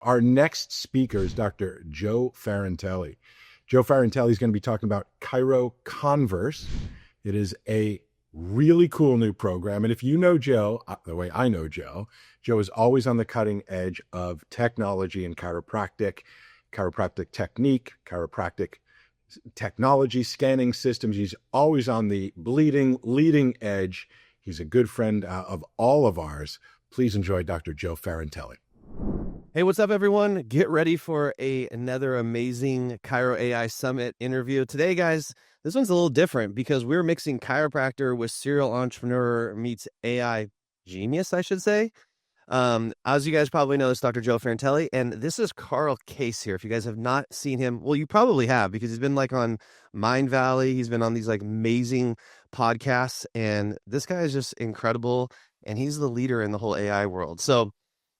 Our next speaker is Dr. Joe Ferrantelli. Joe Ferrantelli is going to be talking about ChiroConverse. It is a really cool new program. And if you know Joe, the way I know Joe, Joe is always on the cutting edge of technology and chiropractic technique, chiropractic technology, scanning systems. He's always on the leading edge. He's a good friend of all of ours. Please enjoy Dr. Joe Ferrantelli. Hey, what's up, everyone? Get ready for another amazing Chiro AI Summit interview. Today, guys, this one's a little different because we're mixing chiropractor with serial entrepreneur meets AI genius, I should say. As you guys probably know, it's Dr. Joe Ferrantelli, and this is Carl Case here. If you guys have not seen him, well, you probably have because he's been like on Mind Valley. He's been on these like amazing podcasts, and this guy is just incredible, and he's the leader in the whole AI world. So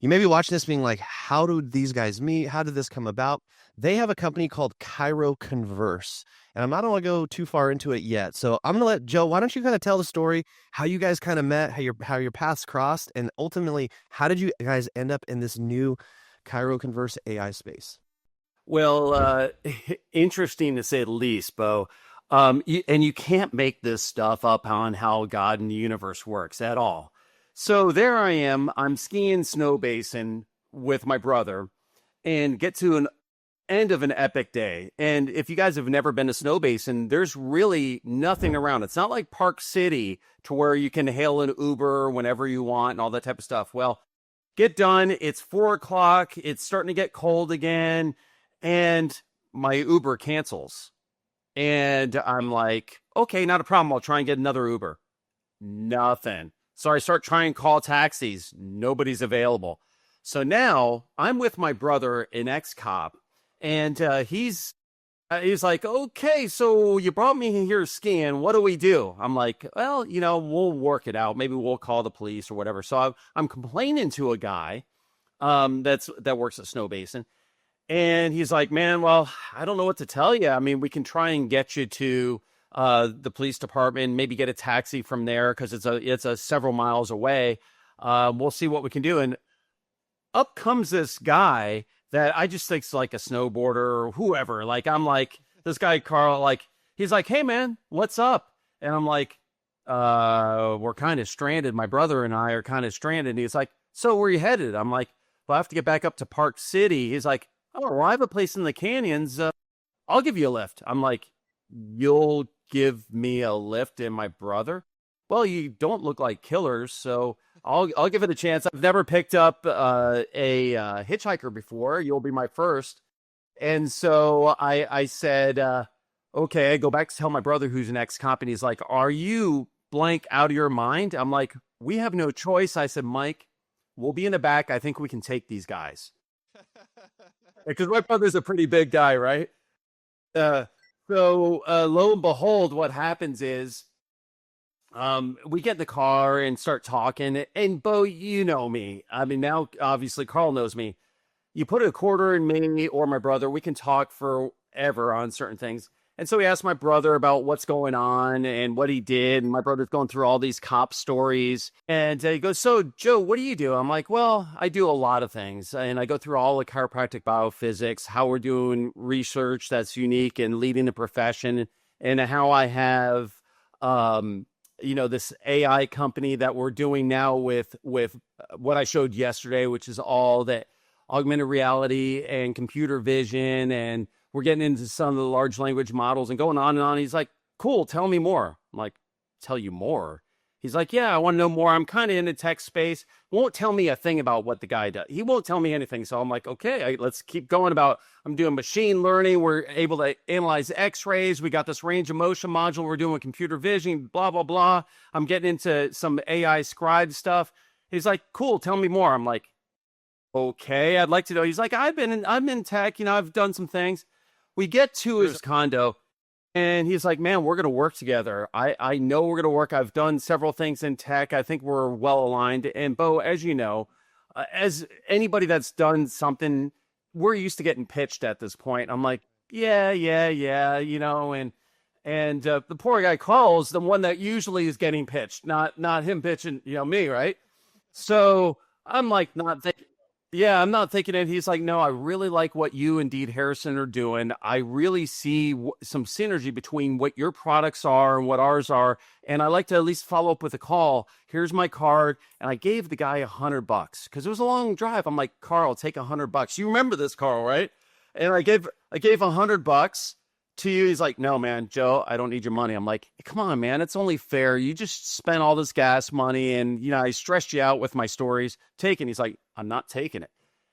you may be watching this being like, how do these guys meet? How did this come about? They have a company called ChiroConverse, and I'm not going to go too far into it yet. So I'm going to let Joe, why don't you kind of tell the story, how you guys kind of met, how your paths crossed, and ultimately, how did you guys end up in this new ChiroConverse AI space? Well, interesting to say the least, Bo. And you can't make this stuff up on how God and the universe works at all. So there I am, I'm skiing Snow Basin with my brother and get to an end of an epic day. And if you guys have never been to Snow Basin, there's really nothing around. It's not like Park City to where you can hail an Uber whenever you want and all that type of stuff. Well, get done. It's 4:00. It's starting to get cold again. And my Uber cancels. And I'm like, okay, not a problem. I'll try and get another Uber. Nothing. So I start trying to call taxis. Nobody's available. So now I'm with my brother, an ex-cop, and he's like, okay, so you brought me here skiing. What do we do? I'm like, well, we'll work it out. Maybe we'll call the police or whatever. So I'm complaining to a guy that works at Snow Basin. And he's like, man, well, I don't know what to tell you. I mean, we can try and get you to the police department, maybe get a taxi from there because it's a several miles away. We'll see what we can do. And up comes this guy that I just think's like a snowboarder or whoever. Like, I'm like, this guy, Carl, like, he's like, hey, man, what's up? And I'm like, we're kind of stranded. My brother and I are kind of stranded. And he's like, so where are you headed? I'm like, well, I have to get back up to Park City. He's like, oh, well, I have a place in the canyons. I'll give you a lift. I'm like, you'll give me a lift and my brother? Well, you don't look like killers, so I'll give it a chance. I've never picked up a hitchhiker before. You'll be my first. And so I said, okay, I go back to tell my brother who's an ex-cop, and he's like, are you blank out of your mind? I'm like, we have no choice. I said, Mike, we'll be in the back. I think we can take these guys. Because my brother's a pretty big guy, right? So lo and behold, what happens is we get in the car and start talking. And Bo, you know me. I mean, now obviously Carl knows me. You put a quarter in me or my brother, we can talk forever on certain things. And so he asked my brother about what's going on and what he did. And my brother's going through all these cop stories. And he goes, so, Joe, what do you do? I'm like, well, I do a lot of things. And I go through all the chiropractic biophysics, how we're doing research that's unique and leading the profession, and how I have, this AI company that we're doing now with what I showed yesterday, which is all that augmented reality and computer vision, and we're getting into some of the large language models and going on and on. He's like, cool, tell me more. I'm like, tell you more? He's like, yeah, I want to know more. I'm kind of in the tech space. Won't tell me a thing about what the guy does. He won't tell me anything. So I'm like, okay, let's keep going I'm doing machine learning. We're able to analyze x-rays. We got this range of motion module. We're doing computer vision, blah, blah, blah. I'm getting into some AI scribe stuff. He's like, cool, tell me more. I'm like, okay, I'd like to know. He's like, I'm in tech. I've done some things. We get to his condo, and he's like, man, we're going to work together. I know we're going to work. I've done several things in tech. I think we're well aligned. And Bo, as you know, as anybody that's done something, we're used to getting pitched at this point. I'm like, yeah, and the poor guy calls the one that usually is getting pitched, not him pitching, me, right? So I'm like, not thinking. Yeah, I'm not thinking it. He's like, no, I really like what you and Deed Harrison are doing. I really see some synergy between what your products are and what ours are. And I like to at least follow up with a call. Here's my card. And I gave the guy $100 because it was a long drive. I'm like, Carl, take $100. You remember this, Carl, right? And I gave $100 to you. He's like, no, man, Joe, I don't need your money. I'm like, come on, man. It's only fair. You just spent all this gas money and, I stressed you out with my stories. Take it. He's like, I'm not taking it.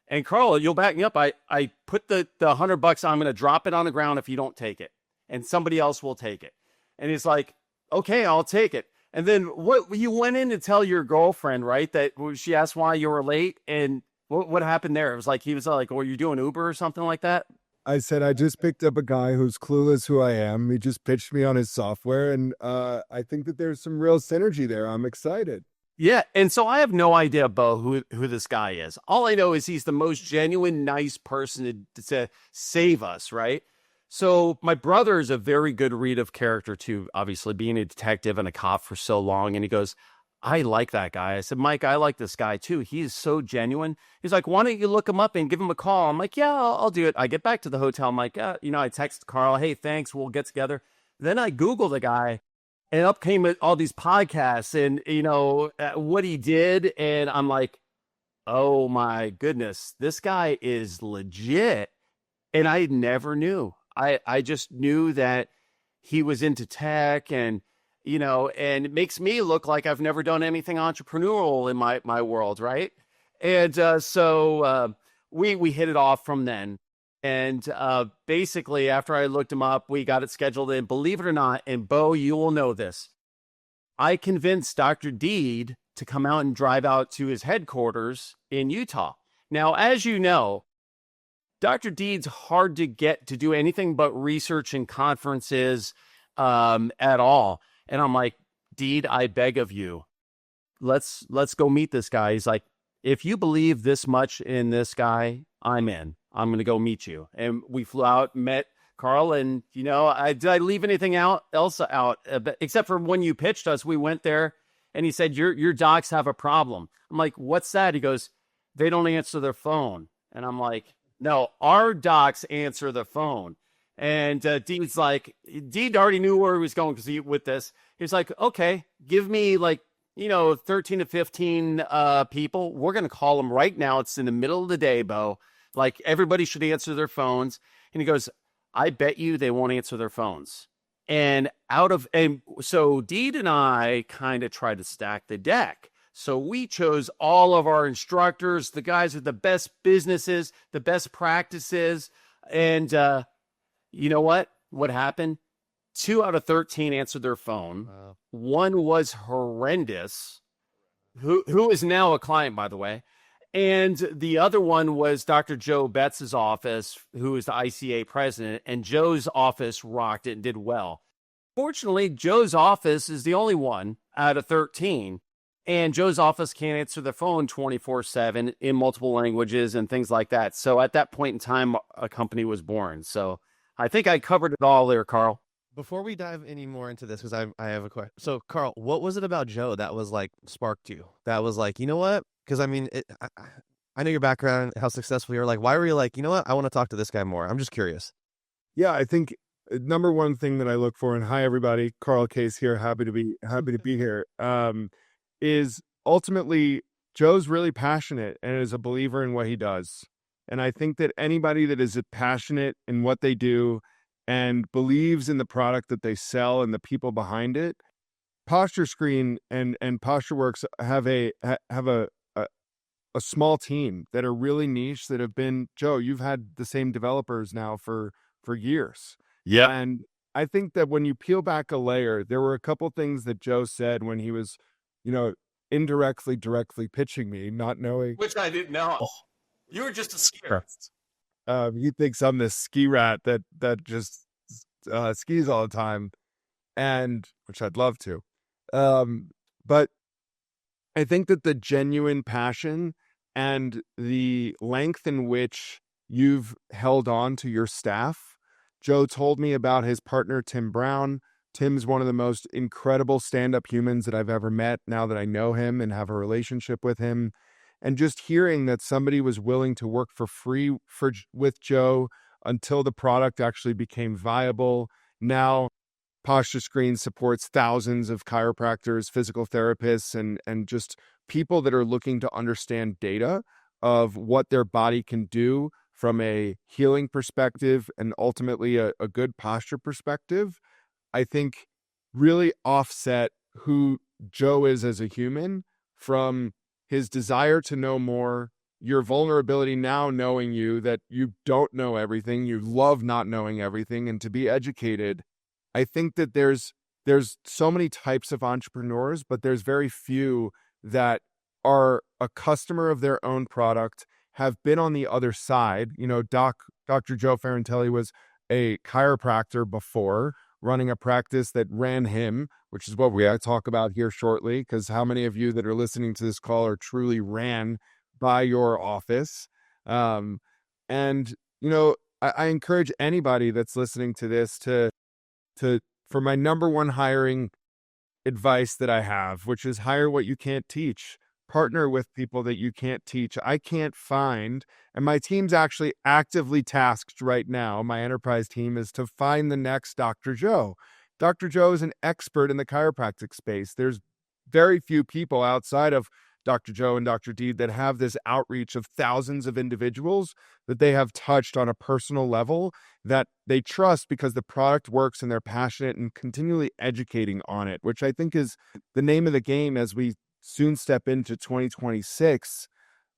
And Carl, you'll back me up. I put the $100. I'm going to drop it on the ground if you don't take it, and somebody else will take it. And he's like, okay, I'll take it. And then what you went in to tell your girlfriend, right? That she asked why you were late, and what happened there? It was like he was like, "Oh, you're doing Uber or something like that." I said, I just picked up a guy who's clueless who I am. He just pitched me on his software, and I think that there's some real synergy there. I'm excited. Yeah, and so I have no idea, Bo, who this guy is. All I know is he's the most genuine, nice person to save us, right? So my brother is a very good read of character too, obviously being a detective and a cop for so long. And he goes, I like that guy. I said, Mike, I like this guy too. He is so genuine. He's like, why don't you look him up and give him a call? I'm like, yeah, I'll do it. I get back to the hotel. I'm like, I text Carl, hey, thanks, we'll get together. Then I Google the guy, and up came all these podcasts and, what he did. And I'm like, oh my goodness, this guy is legit. And I never knew. I just knew that he was into tech and, and it makes me look like I've never done anything entrepreneurial in my world. Right. And so we hit it off from then. And basically, after I looked him up, we got it scheduled in. Believe it or not, and Bo, you will know this, I convinced Dr. Deed to come out and drive out to his headquarters in Utah. Now, as you know, Dr. Deed's hard to get to do anything but research and conferences at all. And I'm like, Deed, I beg of you, let's go meet this guy. He's like, if you believe this much in this guy, I'm in. I'm going to go meet you. And we flew out, met Carl, and, did I leave anything else out? Except for when you pitched us, we went there and he said, your docs have a problem. I'm like, what's that? He goes, they don't answer their phone. And I'm like, no, our docs answer the phone. And Deed's like, Deed already knew where he was going with this. He's like, okay, give me 13 to 15 people. We're going to call them right now. It's in the middle of the day, Bo. Like, everybody should answer their phones. And he goes, I bet you they won't answer their phones. And so Deed and I kind of tried to stack the deck. So we chose all of our instructors, the guys with the best businesses, the best practices. And you know what? What happened? 2 out of 13 answered their phone. Wow. One was horrendous, who is now a client, by the way. And the other one was Dr. Joe Betts' office, who is the ICA president. And Joe's office rocked it and did well. Fortunately, Joe's office is the only one out of 13. And Joe's office can't answer the phone 24/7 in multiple languages and things like that. So at that point in time, a company was born. So I think I covered it all there, Carl. Before we dive any more into this, because I have a question. So, Carl, what was it about Joe that was like sparked you? That was like, you know what? Because I mean, I know your background, how successful you're. Like, why were you like, you know what? I want to talk to this guy more. I'm just curious. Yeah, I think number one thing that I look for, and hi everybody, Carl Case here, happy to be here. Is ultimately Joe's really passionate and is a believer in what he does. And I think that anybody that is passionate in what they do and believes in the product that they sell and the people behind it, Posture Screen and PostureWorks have a small team that are really niche that have been, Joe, you've had the same developers now for years. Yeah. And I think that when you peel back a layer, there were a couple things that Joe said when he was, directly pitching me, not knowing. Which I didn't know. Oh. You were just a skier. He thinks I'm this ski rat that just skis all the time, and which I'd love to. But I think that the genuine passion and the length in which you've held on to your staff. Joe told me about his partner, Tim Brown. Tim's one of the most incredible stand-up humans that I've ever met now that I know him and have a relationship with him. And just hearing that somebody was willing to work for free with Joe until the product actually became viable. Now, Posture Screen supports thousands of chiropractors, physical therapists, and just people that are looking to understand data of what their body can do from a healing perspective and ultimately a good posture perspective. I think really offset who Joe is as a human from his desire to know more, your vulnerability now knowing you that you don't know everything, you love not knowing everything, and to be educated. I think that there's so many types of entrepreneurs, but there's very few that are a customer of their own product, have been on the other side. You know, Dr. Joe Ferrantelli was a chiropractor before, running a practice that ran him, which is what we talk about here shortly, because how many of you that are listening to this call are truly ran by your office? And, you know, I encourage anybody that's listening to this to for my number one hiring advice that I have, which is hire what you can't teach. Partner with people that you can't teach. I can't find, and my team's actually actively tasked right now. My enterprise team is to find the next Dr. Joe. Dr. Joe is an expert in the chiropractic space. There's very few people outside of Dr. Joe and Dr. D that have this outreach of thousands of individuals that they have touched on a personal level that they trust because the product works and they're passionate and continually educating on it, which I think is the name of the game as we soon step into 2026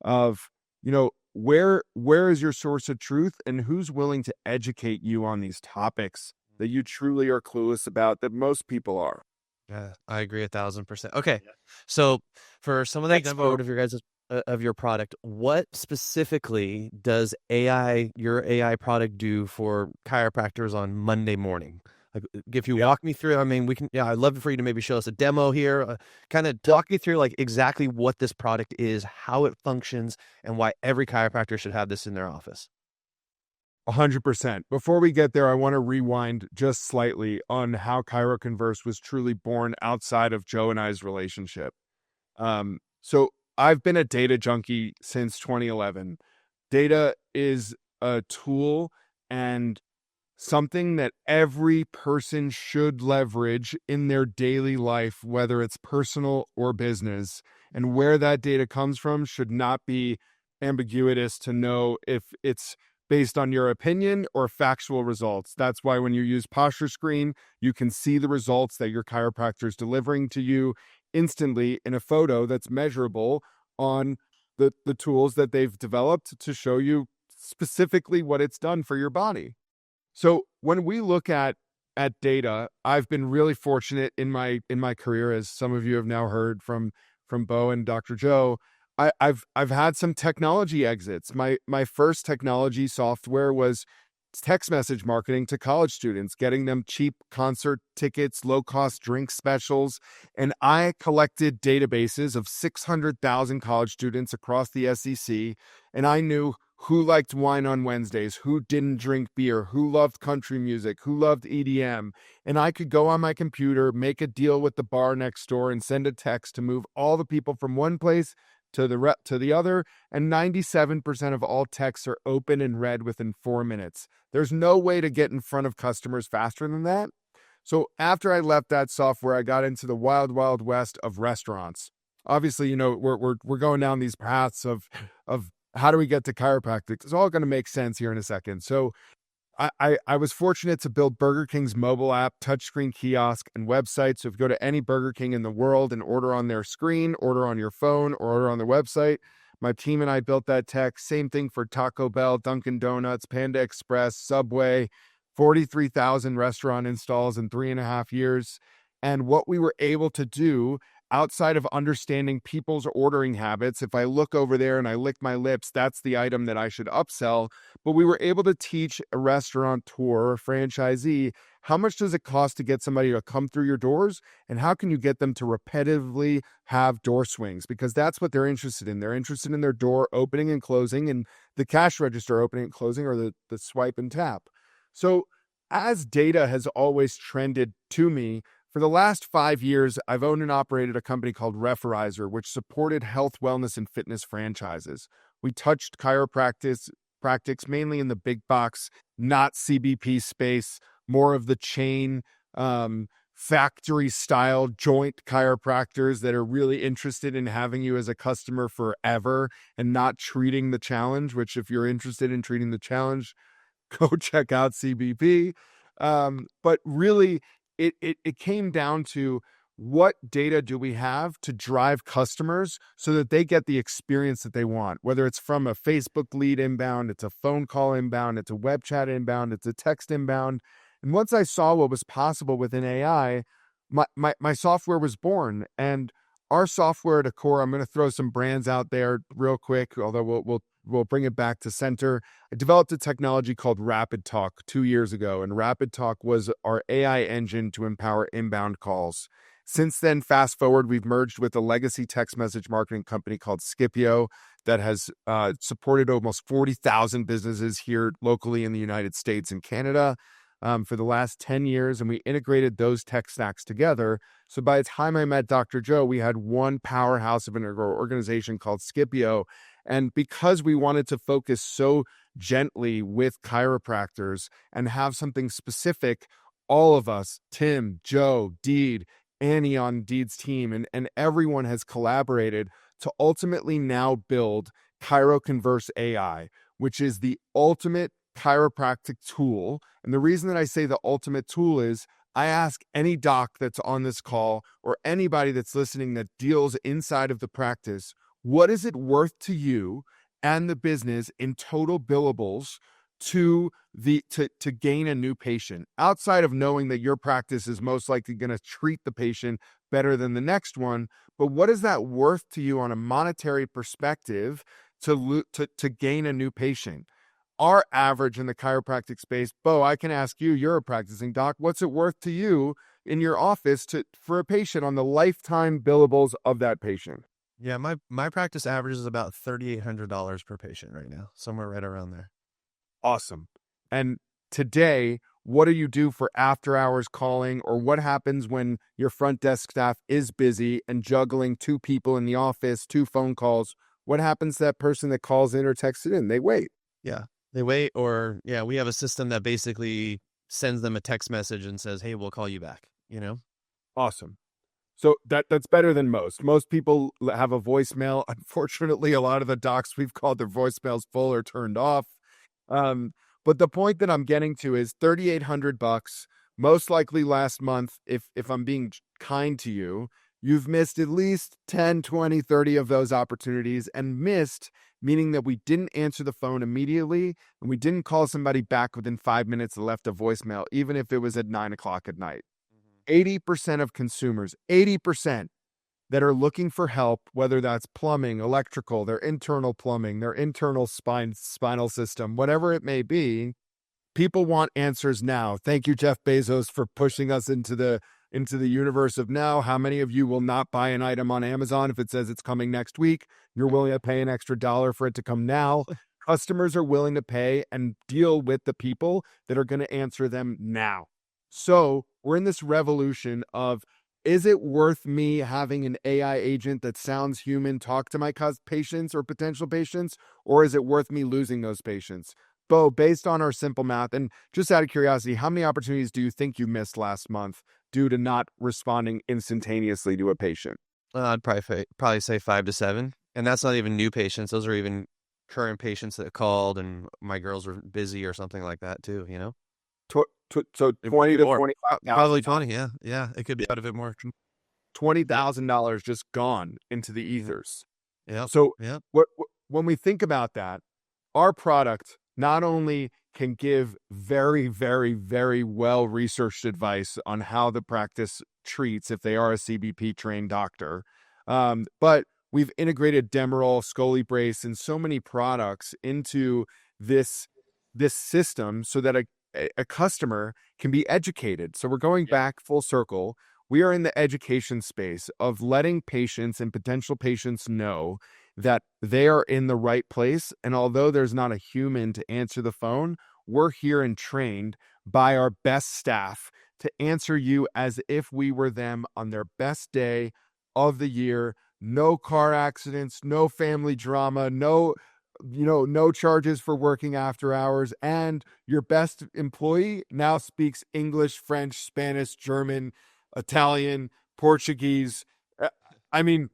of, you know, where is your source of truth and who's willing to educate you on these topics that you truly are clueless about, that most people are. Yeah, I agree 1,000%. Okay, so for some of the demo of your guys' of your product, what specifically does your AI product do for chiropractors on Monday morning? Like, if you walk me through, I mean, we can. Yeah, I'd love for you to maybe show us a demo here. Kind of talk me through like exactly what this product is, how it functions, and why every chiropractor should have this in their office. 100%. Before we get there, I want to rewind just slightly on how ChiroConverse was truly born outside of Joe and I's relationship. So I've been a data junkie since 2011. Data is a tool and something that every person should leverage in their daily life, whether it's personal or business. And where that data comes from should not be ambiguous to know if it's based on your opinion or factual results. That's why when you use Posture Screen, you can see the results that your chiropractor is delivering to you instantly in a photo that's measurable on the tools that they've developed to show you specifically what it's done for your body. So when we look at data, I've been really fortunate in my career, as some of you have now heard from Bo and Dr. Joe. I've had some technology exits. My first technology software was text message marketing to college students, getting them cheap concert tickets, low-cost drink specials. And I collected databases of 600,000 college students across the SEC, and I knew who liked wine on Wednesdays, who didn't drink beer, who loved country music, who loved EDM. And I could go on my computer, make a deal with the bar next door, and send a text to move all the people from one place to the other, and 97% of all texts are open and read within 4 minutes. There's no way to get in front of customers faster than that. So after I left that software, I got into the wild, wild west of restaurants. Obviously, you know, we're going down these paths of how do we get to chiropractic? It's all going to make sense here in a second. So I was fortunate to build Burger King's mobile app, touchscreen kiosk, and website. So if you go to any Burger King in the world and order on their screen, order on your phone, or order on their website, my team and I built that tech. Same thing for Taco Bell, Dunkin' Donuts, Panda Express, Subway, 43,000 restaurant installs in 3.5 years. And what we were able to do outside of understanding people's ordering habits, if I look over there and I lick my lips, that's the item that I should upsell. But we were able to teach a restaurateur or franchisee, how much does it cost to get somebody to come through your doors? And how can you get them to repetitively have door swings? Because that's what they're interested in. They're interested in their door opening and closing and the cash register opening and closing, or the swipe and tap. So as data has always trended to me, For the last 5 years, I've owned and operated a company called Referizer, which supported health, wellness, and fitness franchises. We touched chiropractic practice mainly in the big box, not CBP space, more of the chain, factory style joint chiropractors that are really interested in having you as a customer forever and not treating the challenge, which if you're interested in treating the challenge, go check out CBP. But really, it came down to what data do we have to drive customers so that they get the experience that they want, whether it's from a Facebook lead inbound, it's a phone call inbound, it's a web chat inbound, it's a text inbound. And once I saw what was possible within AI, my software was born. And our software at a core, I'm going to throw some brands out there real quick, although we'll bring it back to center. I developed a technology called Rapid Talk 2 years ago, and Rapid Talk was our AI engine to empower inbound calls. Since then, fast forward, we've merged with a legacy text message marketing company called Scipio that has supported almost 40,000 businesses here locally in the United States and Canada for the last 10 years, and we integrated those tech stacks together. So by the time I met Dr. Joe, we had one powerhouse of an organization called Scipio. And because we wanted to focus so gently with chiropractors and have something specific, all of us, Tim, Joe, Deed, Annie on Deed's team, and everyone has collaborated to ultimately now build ChiroConverse AI, which is the ultimate chiropractic tool. And the reason that I say the ultimate tool is I ask any doc that's on this call or anybody that's listening that deals inside of the practice, what is it worth to you and the business in total billables to gain a new patient, outside of knowing that your practice is most likely going to treat the patient better than the next one? But what is that worth to you on a monetary perspective to gain a new patient? Our average in the chiropractic space, Bo, I can ask you, you're a practicing doc, what's it worth to you in your office for a patient on the lifetime billables of that patient? Yeah, my practice average is about $3,800 per patient right now, somewhere right around there. Awesome. And today, what do you do for after hours calling, or what happens when your front desk staff is busy and juggling 2 people in the office, 2 phone calls? What happens to that person that calls in or texts it in? They wait. Yeah, they wait, or we have a system that basically sends them a text message and says, "Hey, we'll call you back." Awesome. So that's better than most. Most people have a voicemail. Unfortunately, a lot of the docs we've called, their voicemails full or turned off. But the point that I'm getting to is $3,800, most likely last month, if I'm being kind to you, you've missed at least 10, 20, 30 of those opportunities, and missed, meaning that we didn't answer the phone immediately and we didn't call somebody back within 5 minutes and left a voicemail, even if it was at 9 o'clock at night. 80% of consumers, 80% that are looking for help, whether that's plumbing, electrical, their internal plumbing, their internal spinal system, whatever it may be, people want answers now. Thank you, Jeff Bezos, for pushing us into the universe of now. How many of you will not buy an item on Amazon if it says it's coming next week? You're willing to pay an extra $1 for it to come now. Customers are willing to pay and deal with the people that are going to answer them now. So we're in this revolution of, is it worth me having an AI agent that sounds human talk to my patients or potential patients, or is it worth me losing those patients? Bo, based on our simple math, and just out of curiosity, how many opportunities do you think you missed last month due to not responding instantaneously to a patient? I'd probably say 5 to 7, and that's not even new patients. Those are even current patients that called, and my girls were busy or something like that too. So 20 to 25, probably 20. Yeah, it could be out of it more. $20,000 just gone into the ethers. Yeah. So when we think about that, our product not only can give very, very, very well-researched advice on how the practice treats if they are a CBP trained doctor, but we've integrated Demerol, Scoli Brace, and so many products into this system so that a customer can be educated. So we're going back full circle. We are in the education space of letting patients and potential patients know that they are in the right place. And although there's not a human to answer the phone, we're here and trained by our best staff to answer you as if we were them on their best day of the year. No car accidents, no family drama, no charges for working after hours. And your best employee now speaks English, French, Spanish, German, Italian, Portuguese. uh, I mean,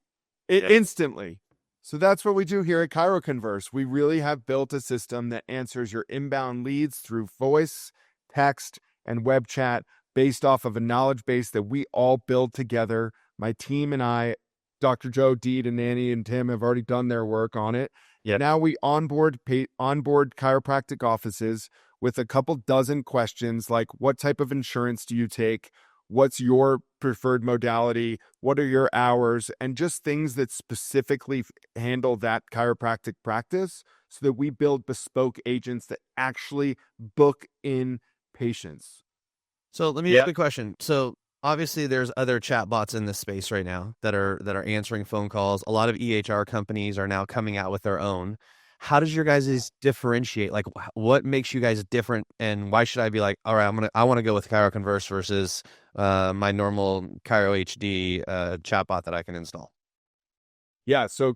instantly. So that's what we do here at ChiroConverse. We really have built a system that answers your inbound leads through voice, text, and web chat based off of a knowledge base that we all build together. My team and I, Dr. Joe, Deed, and Nanny and Tim have already done their work on it. Yep. Now we onboard chiropractic offices with a couple dozen questions like, what type of insurance do you take? What's your preferred modality? What are your hours? And just things that specifically handle that chiropractic practice so that we build bespoke agents that actually book in patients. So let me ask you a question. So obviously there's other chatbots in this space right now that are answering phone calls. A lot of EHR companies are now coming out with their own. How does your guys differentiate? Like, what makes you guys different, and why should I be like, all right, I want to go with ChiroConverse versus my normal Chiro HD chatbot that I can install? Yeah, so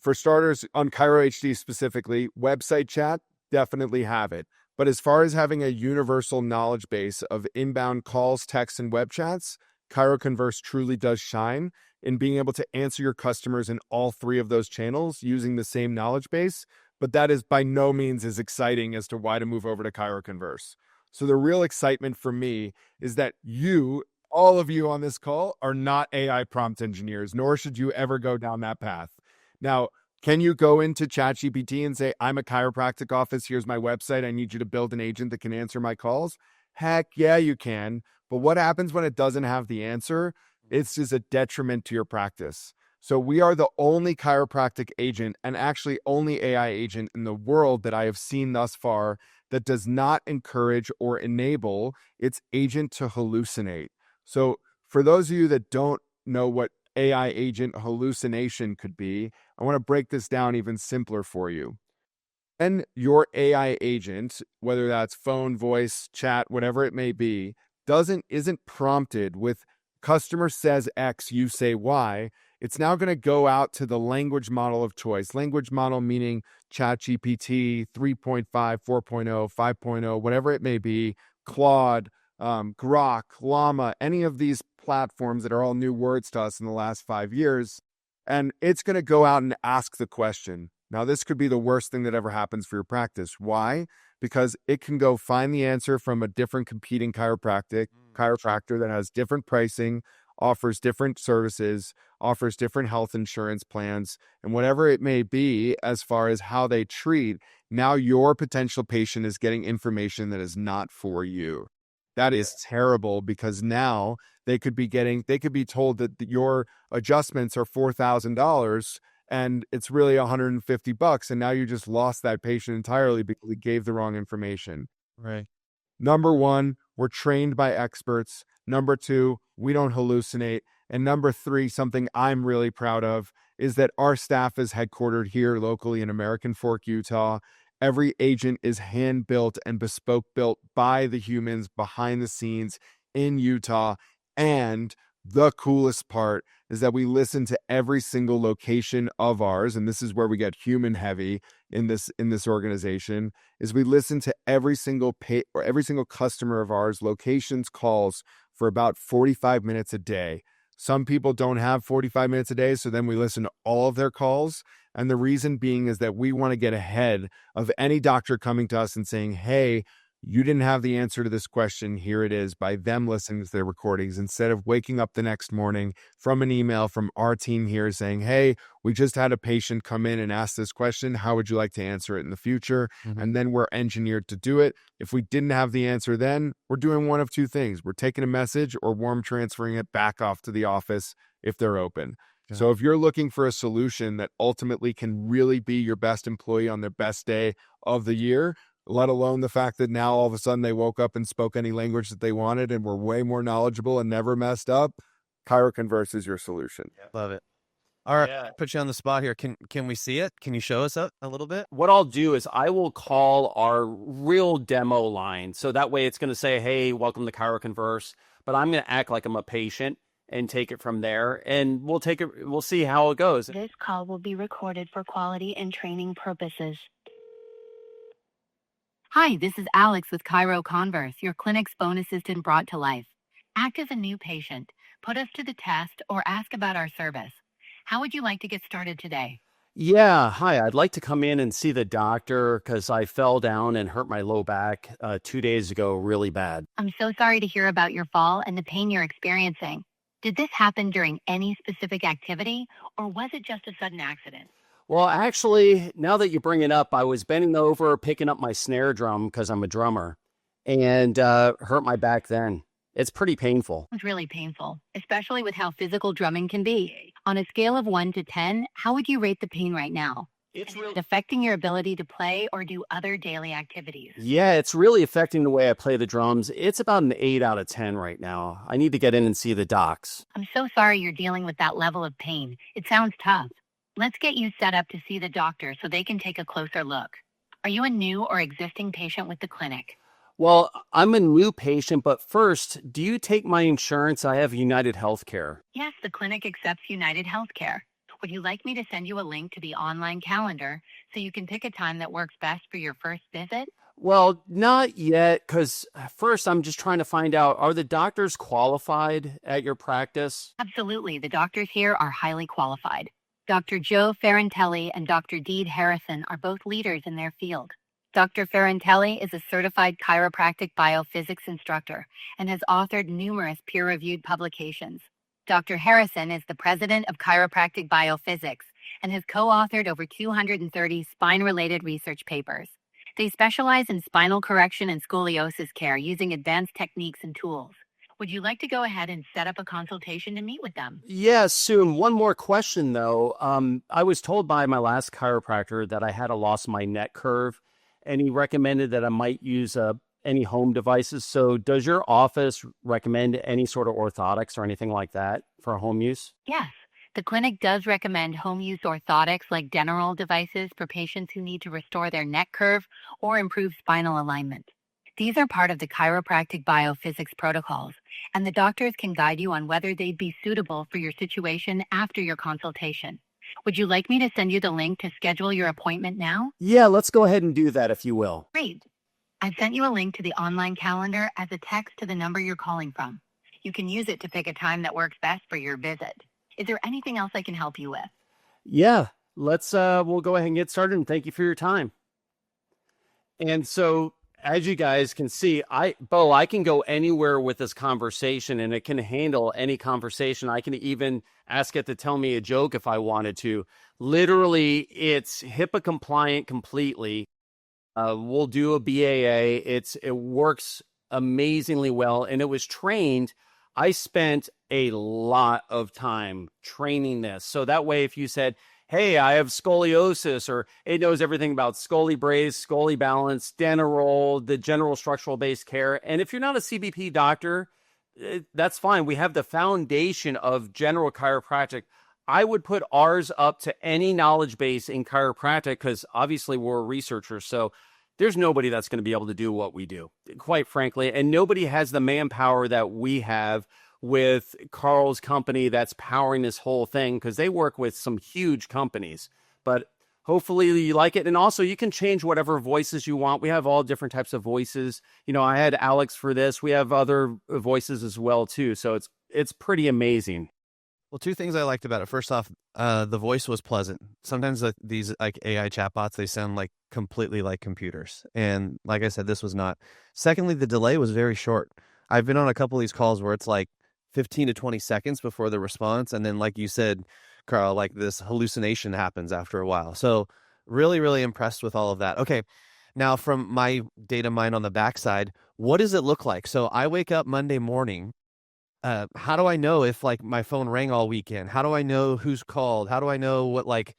for starters, on Chiro HD specifically, website chat, definitely have it. But as far as having a universal knowledge base of inbound calls, texts, and web chats, ChiroConverse truly does shine in being able to answer your customers in all three of those channels using the same knowledge base. But that is by no means as exciting as to why to move over to ChiroConverse. So the real excitement for me is that all of you on this call, are not AI prompt engineers, nor should you ever go down that path. Now, can you go into ChatGPT and say, I'm a chiropractic office, here's my website, I need you to build an agent that can answer my calls? Heck yeah, you can. But what happens when it doesn't have the answer? It's just a detriment to your practice. So we are the only chiropractic agent, and actually only AI agent in the world that I have seen thus far, that does not encourage or enable its agent to hallucinate. So for those of you that don't know what AI agent hallucination could be, I want to break this down even simpler for you. And your AI agent, whether that's phone, voice, chat, whatever it may be, isn't prompted with customer says X, you say Y. It's now going to go out to the language model of choice. Language model meaning ChatGPT 3.5, 4.0, 5.0, whatever it may be, Claude, Grok, Llama, any of these platforms that are all new words to us in the last 5 years. And it's going to go out and ask the question. Now, this could be the worst thing that ever happens for your practice. Why? Because it can go find the answer from a different competing chiropractor that has different pricing, offers different services, offers different health insurance plans, and whatever it may be as far as how they treat. Now your potential patient is getting information that is not for you. That is terrible, because now they could be told that your adjustments are $4,000 and it's really $150, and now you just lost that patient entirely because we gave the wrong information. Right. Number one, we're trained by experts. Number two, we don't hallucinate. And number three, something I'm really proud of, is that our staff is headquartered here locally in American Fork, Utah. Every agent is hand-built and bespoke built by the humans behind the scenes in Utah. And the coolest part is that we listen to every single location of ours, and this is where we get human heavy in this organization, is we listen to every single customer of ours, locations calls, for about 45 minutes a day. Some people don't have 45 minutes a day, so then we listen to all of their calls. And the reason being is that we want to get ahead of any doctor coming to us and saying, hey, you didn't have the answer to this question. Here it is, by them listening to their recordings, instead of waking up the next morning from an email from our team here saying, hey, we just had a patient come in and ask this question. How would you like to answer it in the future? Mm-hmm. And then we're engineered to do it. If we didn't have the answer, then we're doing one of two things. We're taking a message or warm transferring it back off to the office if they're open. Okay. So if you're looking for a solution that ultimately can really be your best employee on their best day of the year, let alone the fact that now all of a sudden they woke up and spoke any language that they wanted and were way more knowledgeable and never messed up, ChiroConverse is your solution. Love it. All right, Yeah. put you on the spot here. Can we see it? Can you show us a little bit? What I'll do is I will call our real demo line. So that way it's going to say, hey, welcome to ChiroConverse. But I'm going to act like I'm a patient and take it from there. And we'll see how it goes. This call will be recorded for quality and training purposes. Hi, this is Alex with ChiroConverse, your clinic's phone assistant brought to life. Act as a new patient, put us to the test, or ask about our service. How would you like to get started today? Yeah, hi. I'd like to come in and see the doctor because I fell down and hurt my low back 2 days ago really bad. I'm so sorry to hear about your fall and the pain you're experiencing. Did this happen during any specific activity, or was it just a sudden accident? Well, actually, now that you bring it up, I was bending over picking up my snare drum because I'm a drummer and hurt my back then. It's pretty painful. It's really painful, especially with how physical drumming can be. On a scale of 1 to 10, how would you rate the pain right now? It's Is it affecting your ability to play or do other daily activities? Yeah, it's really affecting the way I play the drums. It's about an 8 out of 10 right now. I need to get in and see the docs. I'm so sorry you're dealing with that level of pain. It sounds tough. Let's get you set up to see the doctor so they can take a closer look. Are you a new or existing patient with the clinic? Well, I'm a new patient, but first, do you take my insurance? I have United Healthcare. Yes, the clinic accepts United Healthcare. Would you like me to send you a link to the online calendar so you can pick a time that works best for your first visit? Well, not yet, because first I'm just trying to find out, are the doctors qualified at your practice? Absolutely. The doctors here are highly qualified. Dr. Joe Ferrantelli and Dr. Deed Harrison are both leaders in their field. Dr. Ferrantelli is a certified chiropractic biophysics instructor and has authored numerous peer-reviewed publications. Dr. Harrison is the president of Chiropractic Biophysics and has co-authored over 230 spine-related research papers. They specialize in spinal correction and scoliosis care using advanced techniques and tools. Would you like to go ahead and set up a consultation to meet with them? Yeah, soon. One more question, though. I was told by my last chiropractor that I had a loss of my neck curve, and he recommended that I might use any home devices. So does your office recommend any sort of orthotics or anything like that for home use? Yes. The clinic does recommend home-use orthotics like Deneroll devices for patients who need to restore their neck curve or improve spinal alignment. These are part of the chiropractic biophysics protocols, and the doctors can guide you on whether they'd be suitable for your situation after your consultation. Would you like me to send you the link to schedule your appointment now? Yeah, let's go ahead and do that if you will. Great. I've sent you a link to the online calendar as a text to the number you're calling from. You can use it to pick a time that works best for your visit. Is there anything else I can help you with? Yeah, we'll go ahead and get started, and thank you for your time. And so, as you guys can see, I can go anywhere with this conversation, and it can handle any conversation. I can even ask it to tell me a joke if I wanted to. Literally, it's HIPAA compliant completely. We'll do a BAA. It works amazingly well, and it was trained. I spent a lot of time training this. So that way, if you said, hey, I have scoliosis, or it knows everything about scoli brace, scoli balance, Deneroll, the general structural based care. And if you're not a CBP doctor, that's fine. We have the foundation of general chiropractic. I would put ours up to any knowledge base in chiropractic because obviously we're researchers. So there's nobody that's going to be able to do what we do, quite frankly. And nobody has the manpower that we have with Carl's company that's powering this whole thing because they work with some huge companies. But hopefully you like it. And also you can change whatever voices you want. We have all different types of voices. You know, I had Alex for this. We have other voices as well, too. So it's pretty amazing. Well, two things I liked about it. First off, the voice was pleasant. Sometimes these like AI chatbots, they sound like completely like computers. And like I said, this was not. Secondly, the delay was very short. I've been on a couple of these calls where it's like 15 to 20 seconds before the response. And then like you said, Carl, like this hallucination happens after a while. So really, really impressed with all of that. Okay. Now from my data mine on the backside, what does it look like? So I wake up Monday morning. How do I know if like my phone rang all weekend? How do I know who's called? How do I know what like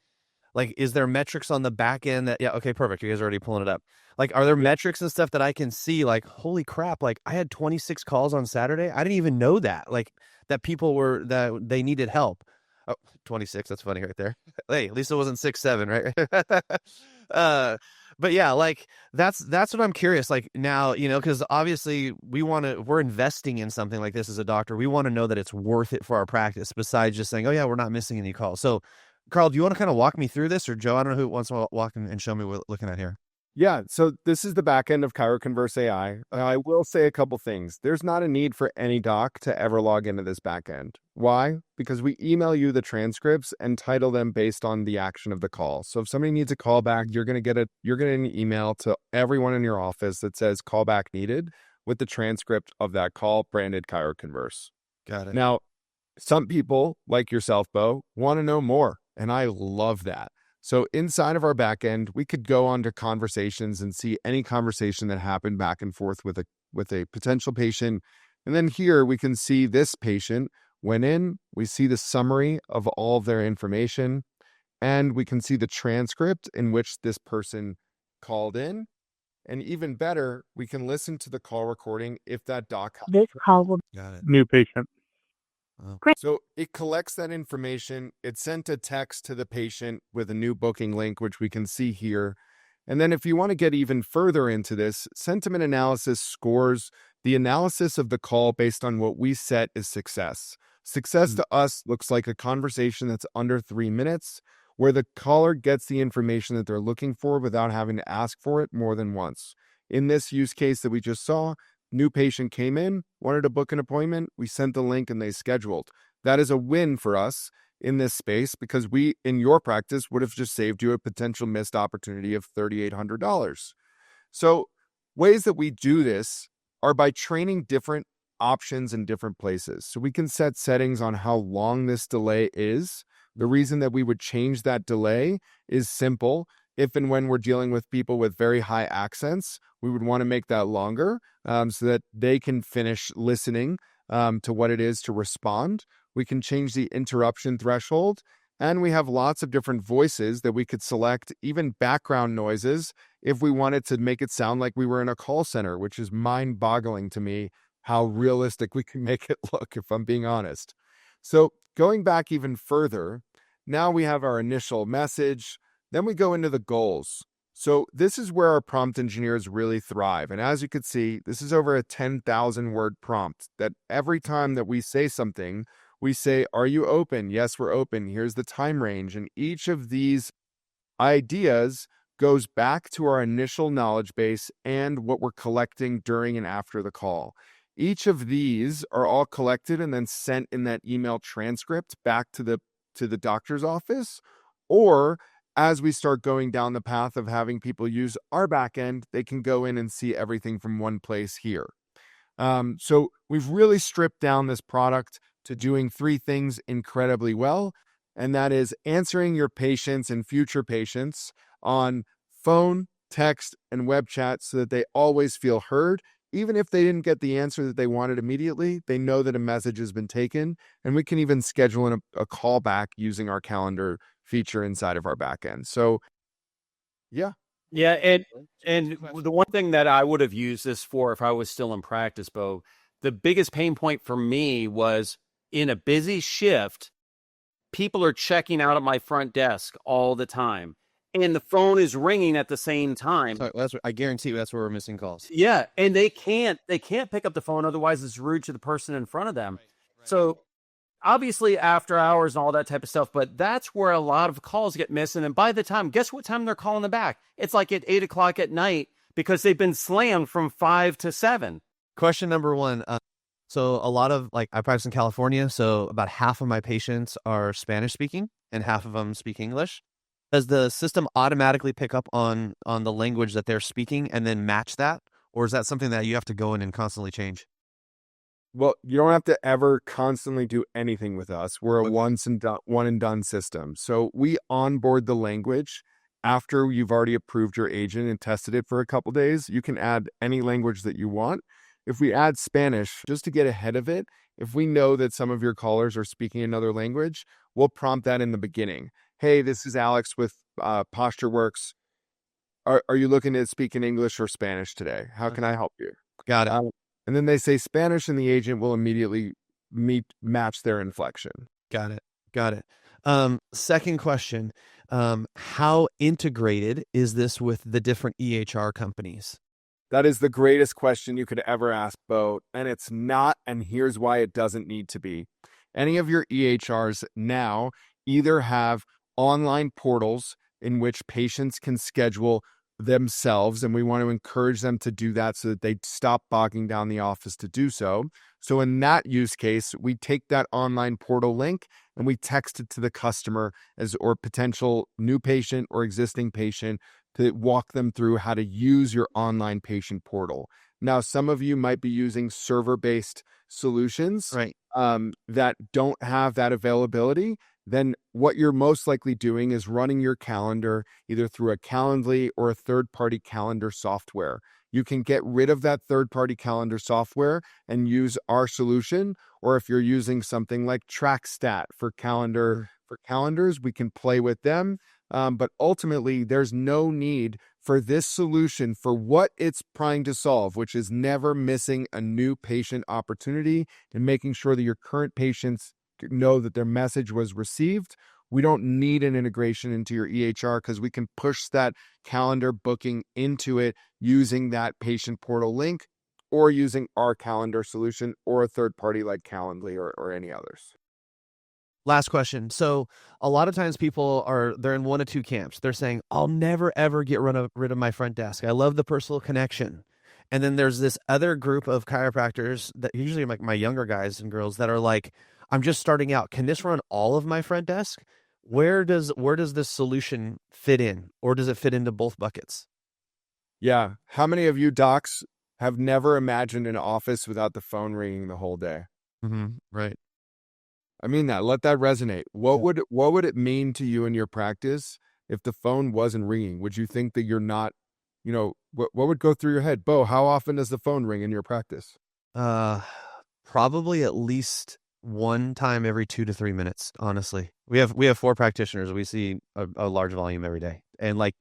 is there metrics on the back end that, yeah, okay, perfect. You guys are already pulling it up. Like, are there metrics and stuff that I can see like, holy crap, like I had 26 calls on Saturday. I didn't even know that, like that people that they needed help. Oh, 26. That's funny right there. Hey, at least it wasn't 6'7", right? But yeah, like that's what I'm curious. Like now, because obviously we're investing in something like this as a doctor. We want to know that it's worth it for our practice. Besides just saying, oh yeah, we're not missing any calls. So, Carl, do you want to kind of walk me through this, or Joe? I don't know who wants to walk and show me what we're looking at here. Yeah, so this is the back end of ChiroConverse AI. I will say a couple things. There's not a need for any doc to ever log into this back end. Why? Because we email you the transcripts and title them based on the action of the call. So if somebody needs a call back, you're going to get an email to everyone in your office that says call back needed with the transcript of that call branded ChiroConverse. Got it. Now, some people like yourself, Bo, want to know more, and I love that. So inside of our backend, we could go on to conversations and see any conversation that happened back and forth with a potential patient. And then here we can see this patient went in, we see the summary of all of their information, and we can see the transcript in which this person called in. And even better, we can listen to the call recording if that doc. This call will Got it. new patient. So it collects that information. It sent a text to the patient with a new booking link, which we can see here. And then if you want to get even further into this, sentiment analysis scores the analysis of the call based on what we set as success. Success to us looks like a conversation that's under 3 minutes, where the caller gets the information that they're looking for without having to ask for it more than once. In this use case that we just saw, new patient came in, wanted to book an appointment. We sent the link and they scheduled. That is a win for us in this space because we, in your practice, would have just saved you a potential missed opportunity of $3,800. So ways that we do this are by training different options in different places. So we can set settings on how long this delay is. The reason that we would change that delay is simple. If and when we're dealing with people with very high accents, we would want to make that longer so that they can finish listening to what it is to respond. We can change the interruption threshold, and we have lots of different voices that we could select, even background noises, if we wanted to make it sound like we were in a call center, which is mind-boggling to me how realistic we can make it look, if I'm being honest. So going back even further, now we have our initial message. Then we go into the goals. So this is where our prompt engineers really thrive. And as you can see, this is over a 10,000 word prompt that every time that we say something, we say, are you open? Yes, we're open. Here's the time range. And each of these ideas goes back to our initial knowledge base and what we're collecting during and after the call. Each of these are all collected and then sent in that email transcript back to the doctor's office, or as we start going down the path of having people use our backend, they can go in and see everything from one place here. So we've really stripped down this product to doing 3 things incredibly well, and that is answering your patients and future patients on phone, text, and web chat so that they always feel heard. Even if they didn't get the answer that they wanted immediately, they know that a message has been taken, and we can even schedule a call back using our calendar feature inside of our backend. So, yeah. Yeah, and the one thing that I would have used this for if I was still in practice, Bo, the biggest pain point for me was in a busy shift, people are checking out at my front desk all the time. And the phone is ringing at the same time. So I guarantee you that's where we're missing calls. Yeah, and they can't pick up the phone, otherwise it's rude to the person in front of them. Right. So obviously after hours and all that type of stuff, but that's where a lot of calls get missed. And then by the time, guess what time they're calling them back? It's like at 8 o'clock at night because they've been slammed from 5 to 7. Question number 1. So a lot of, I practice in California, so about half of my patients are Spanish speaking and half of them speak English. Does the system automatically pick up on the language that they're speaking and then match that? Or is that something that you have to go in and constantly change? Well, you don't have to ever constantly do anything with us. We're a one and done system. So we onboard the language after you've already approved your agent and tested it for a couple days. You can add any language that you want. If we add Spanish, just to get ahead of it, if we know that some of your callers are speaking another language, we'll prompt that in the beginning. Hey, this is Alex with PostureWorks. Are you looking to speak in English or Spanish today? How can I help you? Got it. And then they say Spanish, and the agent will immediately match their inflection. Got it. Got it. Second question. How integrated is this with the different EHR companies? That is the greatest question you could ever ask, Bo. And it's not, and here's why it doesn't need to be. Any of your EHRs now either have online portals in which patients can schedule themselves, and we want to encourage them to do that so that they stop bogging down the office to do so. So in that use case, we take that online portal link and we text it to the customer as or potential new patient or existing patient to walk them through how to use your online patient portal. Now, some of you might be using server-based solutions Right. that don't have that availability. Then what you're most likely doing is running your calendar either through a Calendly or a third-party calendar software. You can get rid of that third-party calendar software and use our solution. Or if you're using something like TrackStat for calendars, we can play with them. But ultimately, there's no need for this solution for what it's trying to solve, which is never missing a new patient opportunity and making sure that your current patients know that their message was received. We don't need an integration into your EHR because we can push that calendar booking into it using that patient portal link or using our calendar solution or a third party like Calendly or any others. Last question. So a lot of times they're in one of two camps. They're saying, I'll never, ever get rid of my front desk. I love the personal connection. And then there's this other group of chiropractors that usually are like my younger guys and girls that are like, I'm just starting out. Can this run all of my front desk? Where does this solution fit in? Or does it fit into both buckets? Yeah. How many of you docs have never imagined an office without the phone ringing the whole day? Mm-hmm. Right. I mean that. Let that resonate. What would it mean to you in your practice if the phone wasn't ringing? Would you think that you're not, what would go through your head? Bo, how often does the phone ring in your practice? Probably at least one time every 2 to 3 minutes, honestly. We have 4 practitioners. We see a large volume every day. And like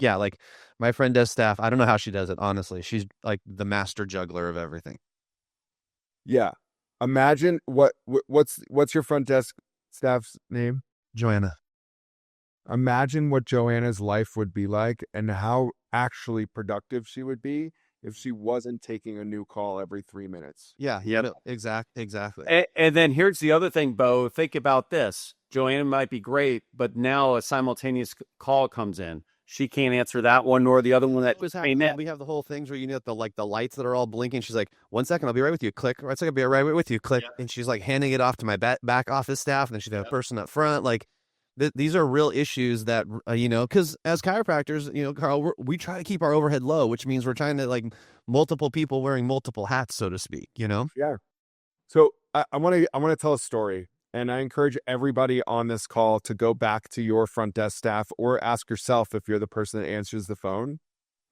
my friend does staff. I don't know how she does it, honestly. She's like the master juggler of everything. Yeah. Imagine what's your front desk staff's name? Joanna. Imagine what Joanna's life would be like and how actually productive she would be if she wasn't taking a new call every 3 minutes. Yeah. No, exactly. And then here's the other thing, Bo. Think about this. Joanna might be great, but now a simultaneous call comes in. She can't answer that one nor the other one that came in. We have the whole things where the lights that are all blinking. She's like, 1 second, I'll be right with you. Click. 1 second, I'll be right with you. Click. Yeah. And she's like handing it off to my back office staff, and then she'd have a person up front. Like these are real issues that because as chiropractors, Carl, we try to keep our overhead low, which means we're trying to like multiple people wearing multiple hats, so to speak. Yeah. So I want to tell a story. And I encourage everybody on this call to go back to your front desk staff or ask yourself if you're the person that answers the phone.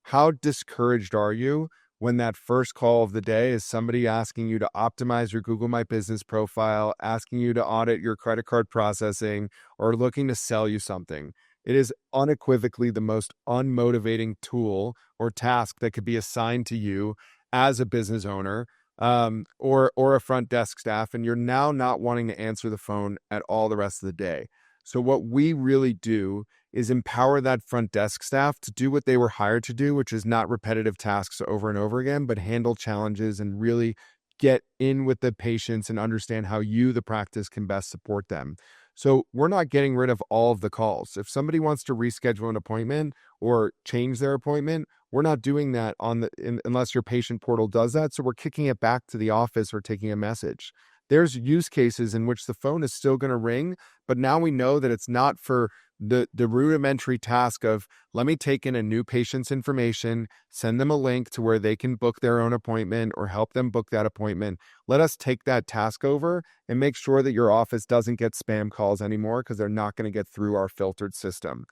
How discouraged are you when that first call of the day is somebody asking you to optimize your Google My Business profile, asking you to audit your credit card processing, or looking to sell you something? It is unequivocally the most unmotivating tool or task that could be assigned to you as a business owner. Or a front desk staff, and you're now not wanting to answer the phone at all the rest of the day. So what we really do is empower that front desk staff to do what they were hired to do, which is not repetitive tasks over and over again, but handle challenges and really get in with the patients and understand how you, the practice, can best support them. So we're not getting rid of all of the calls. If somebody wants to reschedule an appointment or change their appointment, we're not doing that unless your patient portal does that. So we're kicking it back to the office or taking a message. There's use cases in which the phone is still going to ring, but now we know that it's not for the rudimentary task of, let me take in a new patient's information, send them a link to where they can book their own appointment or help them book that appointment. Let us take that task over and make sure that your office doesn't get spam calls anymore because they're not going to get through our filtered system.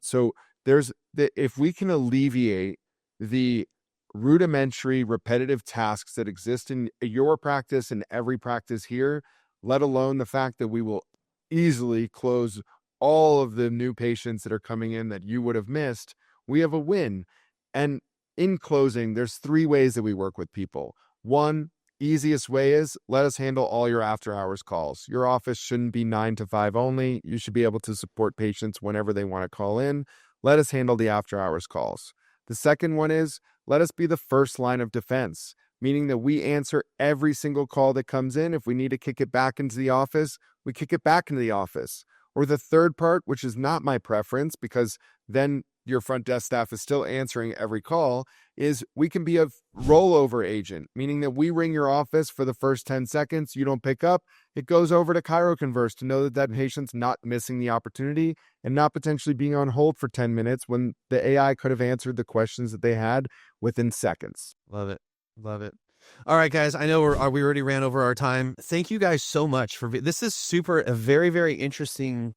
So if we can alleviate the rudimentary repetitive tasks that exist in your practice and every practice here, let alone the fact that we will easily close all of the new patients that are coming in that you would have missed, we have a win. And in closing, there's 3 ways that we work with people. 1, easiest way is let us handle all your after hours calls. Your office shouldn't be 9 to 5 only. You should be able to support patients whenever they want to call in. Let us handle the after hours calls. The second one is let us be the first line of defense, meaning that we answer every single call that comes in. If we need to kick it back into the office, we kick it back into the office. Or the third part, which is not my preference because then your front desk staff is still answering every call, is we can be a rollover agent, meaning that we ring your office for the first 10 seconds, you don't pick up, it goes over to ChiroConverse to know that that patient's not missing the opportunity and not potentially being on hold for 10 minutes when the AI could have answered the questions that they had within seconds. Love it. Love it. All right, guys, I know we already ran over our time. Thank you guys so much for this is a very, very interesting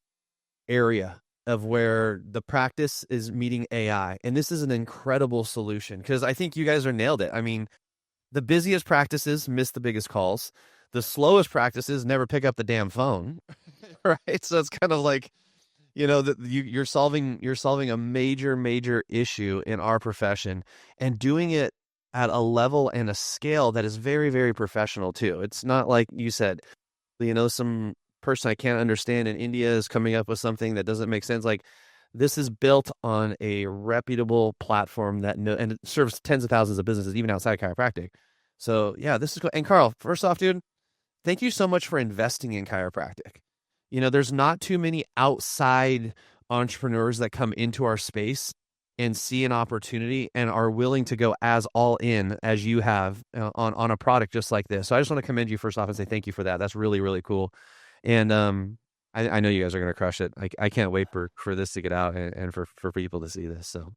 area of where the practice is meeting AI. And this is an incredible solution because I think you guys are nailed it. I mean, the busiest practices miss the biggest calls. The slowest practices never pick up the damn phone. Right. So it's kind of like, you're solving a major issue in our profession and doing it at a level and a scale that is very, very professional too. It's not like you said, some person I can't understand in India is coming up with something that doesn't make sense. Like this is built on a reputable platform and it serves tens of thousands of businesses, even outside chiropractic. So yeah, this is cool. And Carl, first off, dude, thank you so much for investing in chiropractic. There's not too many outside entrepreneurs that come into our space and see an opportunity and are willing to go as all in as you have on a product just like this. So I just want to commend you first off and say thank you for that. That's really, really cool. And I know you guys are going to crush it. I can't wait for this to get out and for people to see this. So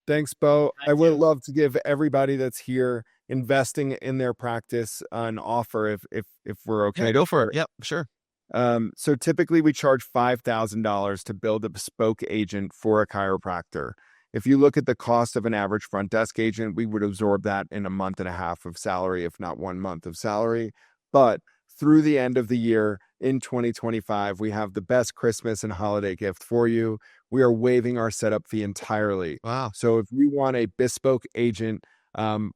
thanks, Bo. I would love to give everybody that's here investing in their practice an offer if we're okay. Yeah, go for it. Yep, sure. So typically we charge $5,000 to build a bespoke agent for a chiropractor. If you look at the cost of an average front desk agent, we would absorb that in a month and a half of salary, if not 1 month of salary. But through the end of the year in 2025, we have the best Christmas and holiday gift for you. We are waiving our setup fee entirely. Wow. So if you want a bespoke agent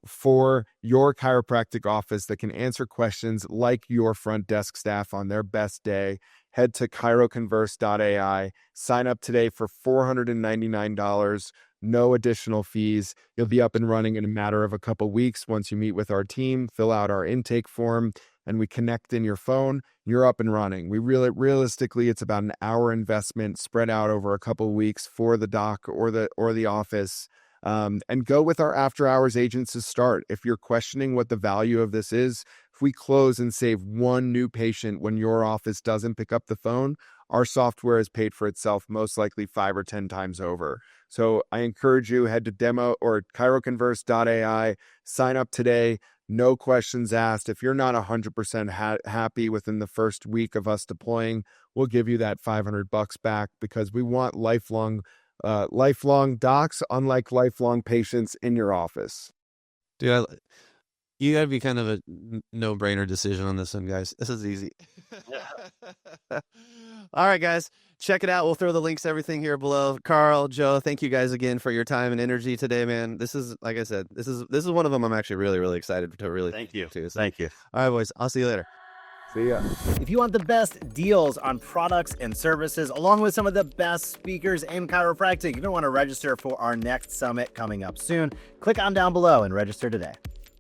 for your chiropractic office that can answer questions like your front desk staff on their best day, head to chiroconverse.ai, sign up today for $499, no additional fees. You'll be up and running in a matter of a couple weeks once you meet with our team, fill out our intake form, and we connect in your phone, you're up and running. Realistically, it's about an hour investment spread out over a couple of weeks for the doc or the office. And go with our after hours agents to start. If you're questioning what the value of this is, if we close and save one new patient when your office doesn't pick up the phone, our software is paid for itself most likely 5 or 10 times over. So I encourage you, head to demo or chiroconverse.ai, sign up today. No questions asked. If you're not 100% happy within the first week of us deploying, we'll give you that $500 back because we want lifelong docs, unlike lifelong patients in your office. Dude, you gotta be kind of a no-brainer decision on this one, guys. This is easy. All right, guys, check it out. We'll throw the links, everything here below. Carl, Joe, thank you guys again for your time and energy today, man. This is, like I said, this is one of them I'm actually really, really excited to really Thank you. to. So, Thank you. all right, boys, I'll see you later. See ya. If you want the best deals on products and services, along with some of the best speakers in chiropractic, you're going to want to register for our next summit coming up soon. Click on down below and register today.